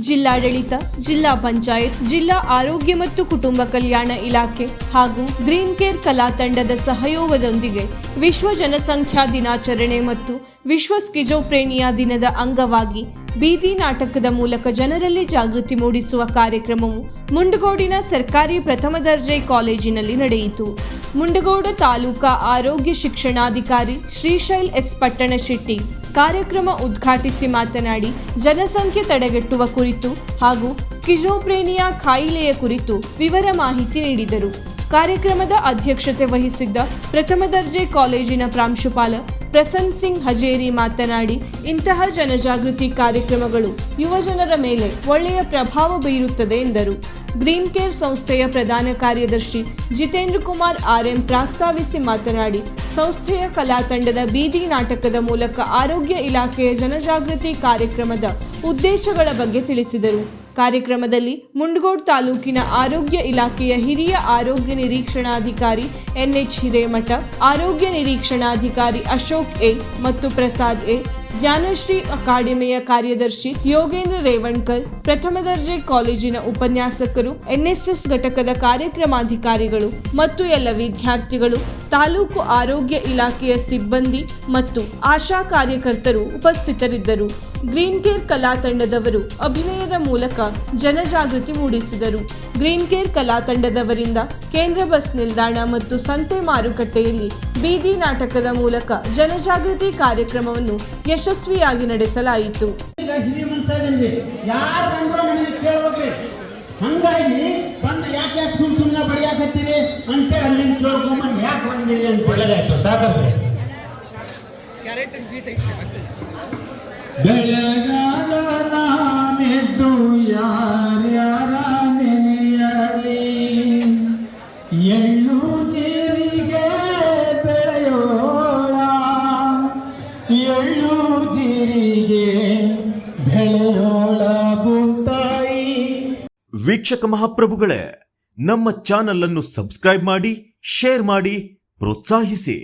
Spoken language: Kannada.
ಜಿಲ್ಲಾಡಳಿತ, ಜಿಲ್ಲಾ ಪಂಚಾಯತ್, ಜಿಲ್ಲಾ ಆರೋಗ್ಯ ಮತ್ತು ಕುಟುಂಬ ಕಲ್ಯಾಣ ಇಲಾಖೆ ಹಾಗೂ ಗ್ರೀನ್ ಕೇರ್ ಕಲಾ ತಂಡದ ಸಹಯೋಗದೊಂದಿಗೆ ವಿಶ್ವ ಜನಸಂಖ್ಯಾ ದಿನಾಚರಣೆ ಮತ್ತು ವಿಶ್ವ ಸ್ಕಿಜೋಫ್ರೇನಿಯಾ ದಿನದ ಅಂಗವಾಗಿ ಬೀದಿ ನಾಟಕದ ಮೂಲಕ ಜನರಲ್ಲಿ ಜಾಗೃತಿ ಮೂಡಿಸುವ ಕಾರ್ಯಕ್ರಮವು ಮುಂಡಗೋಡಿನ ಸರ್ಕಾರಿ ಪ್ರಥಮ ದರ್ಜೆ ಕಾಲೇಜಿನಲ್ಲಿ ನಡೆಯಿತು. ಮುಂಡಗೋಡು ತಾಲೂಕಾ ಆರೋಗ್ಯ ಶಿಕ್ಷಣಾಧಿಕಾರಿ ಶ್ರೀಶೈಲ್ ಎಸ್ ಪಟ್ಟಣಶೆಟ್ಟಿ ಕಾರ್ಯಕ್ರಮ ಉದ್ಘಾಟಿಸಿ ಮಾತನಾಡಿ ಜನಸಂಖ್ಯೆ ತಡೆಗಟ್ಟುವ ಕುರಿತು ಹಾಗೂ ಸ್ಕಿಜೋಫ್ರೇನಿಯಾ ಕಾಯಿಲೆಯ ಕುರಿತು ವಿವರ ಮಾಹಿತಿ ನೀಡಿದರು. ಕಾರ್ಯಕ್ರಮದ ಅಧ್ಯಕ್ಷತೆ ವಹಿಸಿದ್ದ ಪ್ರಥಮ ದರ್ಜೆ ಕಾಲೇಜಿನ ಪ್ರಾಂಶುಪಾಲ ಪ್ರಸನ್ನ ಸಿಂಗ್ ಹಜೇರಿ ಮಾತನಾಡಿ, ಇಂತಹ ಜನಜಾಗೃತಿ ಕಾರ್ಯಕ್ರಮಗಳು ಯುವಜನರ ಮೇಲೆ ಒಳ್ಳೆಯ ಪ್ರಭಾವ ಬೀರುತ್ತದೆ ಎಂದರು. ಗ್ರೀನ್ ಕೇರ್ ಸಂಸ್ಥೆಯ ಪ್ರಧಾನ ಕಾರ್ಯದರ್ಶಿ ಜಿತೇಂದ್ರ ಕುಮಾರ್ ಆರ್ಎಂ ಪ್ರಾಸ್ತಾವಿಸಿ ಮಾತನಾಡಿ, ಸಂಸ್ಥೆಯ ಕಲಾ ತಂಡದ ಬೀದಿ ನಾಟಕದ ಮೂಲಕ ಆರೋಗ್ಯ ಇಲಾಖೆಯ ಜನಜಾಗೃತಿ ಕಾರ್ಯಕ್ರಮದ ಉದ್ದೇಶಗಳ ಬಗ್ಗೆ ತಿಳಿಸಿದರು. ಕಾರ್ಯಕ್ರಮದಲ್ಲಿ ಮುಂಡಗೋಡು ತಾಲೂಕಿನ ಆರೋಗ್ಯ ಇಲಾಖೆಯ ಹಿರಿಯ ಆರೋಗ್ಯ ನಿರೀಕ್ಷಣಾಧಿಕಾರಿ ಎನ್ಎಚ್ ಹಿರೇಮಠ, ಆರೋಗ್ಯ ನಿರೀಕ್ಷಣಾಧಿಕಾರಿ ಅಶೋಕ್ ಎ ಮತ್ತು ಪ್ರಸಾದ್ ಎ, ಜ್ಞಾನಶ್ರೀ ಅಕಾಡೆಮಿಯ ಕಾರ್ಯದರ್ಶಿ ಯೋಗೇಂದ್ರ ರೇವಣ್ಕರ್, ಪ್ರಥಮ ದರ್ಜೆ ಕಾಲೇಜಿನ ಉಪನ್ಯಾಸಕರು, ಎನ್ಎಸ್ಎಸ್ ಘಟಕದ ಕಾರ್ಯಕ್ರಮಾಧಿಕಾರಿಗಳು ಮತ್ತು ಎಲ್ಲ ವಿದ್ಯಾರ್ಥಿಗಳು, ತಾಲೂಕು ಆರೋಗ್ಯ ಇಲಾಖೆಯ ಸಿಬ್ಬಂದಿ ಮತ್ತು ಆಶಾ ಕಾರ್ಯಕರ್ತರು ಉಪಸ್ಥಿತರಿದ್ದರು. ಗ್ರೀನ್ ಕೇರ್ ಕಲಾ ತಂಡದವರು ಅಭಿನಯದ ಮೂಲಕ ಜನಜಾಗೃತಿ ಮೂಡಿಸಿದರು. ಗ್ರೀನ್ ಕೇರ್ ಕಲಾ ತಂಡದವರಿಂದ ಕೇಂದ್ರ ಬಸ್ ನಿಲ್ದಾಣ ಮತ್ತು ಸಂತೆ ಮಾರುಕಟ್ಟೆಯಲ್ಲಿ ಬೀದಿ ನಾಟಕದ ಮೂಲಕ ಜನಜಾಗೃತಿ ಕಾರ್ಯಕ್ರಮವನ್ನು ಯಶಸ್ವಿಯಾಗಿ ನಡೆಸಲಾಯಿತು. ಹಂಗಾಗಿ ಬಂದು ಯಾಕೆ ಸುಮ್ಮನೆ ಬಡಿಯಾಕತ್ತೀರಿ ಅಂತೇಳಿ ಅಲ್ಲಿಂದ ಕೇಳ್ಕೊಂಬಂದು ಯಾಕೆ ಬಂದಿರಿ ಅಂತ ಒಳ್ಳೆದಾಯ್ತು. ಸಾಕರ್ಸಿ ಬೆಳಗಾದ ನಾಮೆದ್ದು ಯಾರ್ಯಾರ ನೆನೆಯಲಿ, ಎಳ್ಳು ಜೀರಿಗೆ ಬೆಳೆಯೋಳ, ಎಳ್ಳು ಜೀರಿಗೆ ಬೆಳೆಯೋಳ ಬುತ್ತಾಯಿ. ವೀಕ್ಷಕ ಮಹಾಪ್ರಭುಗಳೇ, ನಮ್ಮ ಚಾನಲ್ ಅನ್ನು ಸಬ್ಸ್ಕ್ರೈಬ್ ಮಾಡಿ, ಶೇರ್ ಮಾಡಿ, ಪ್ರೋತ್ಸಾಹಿಸಿ.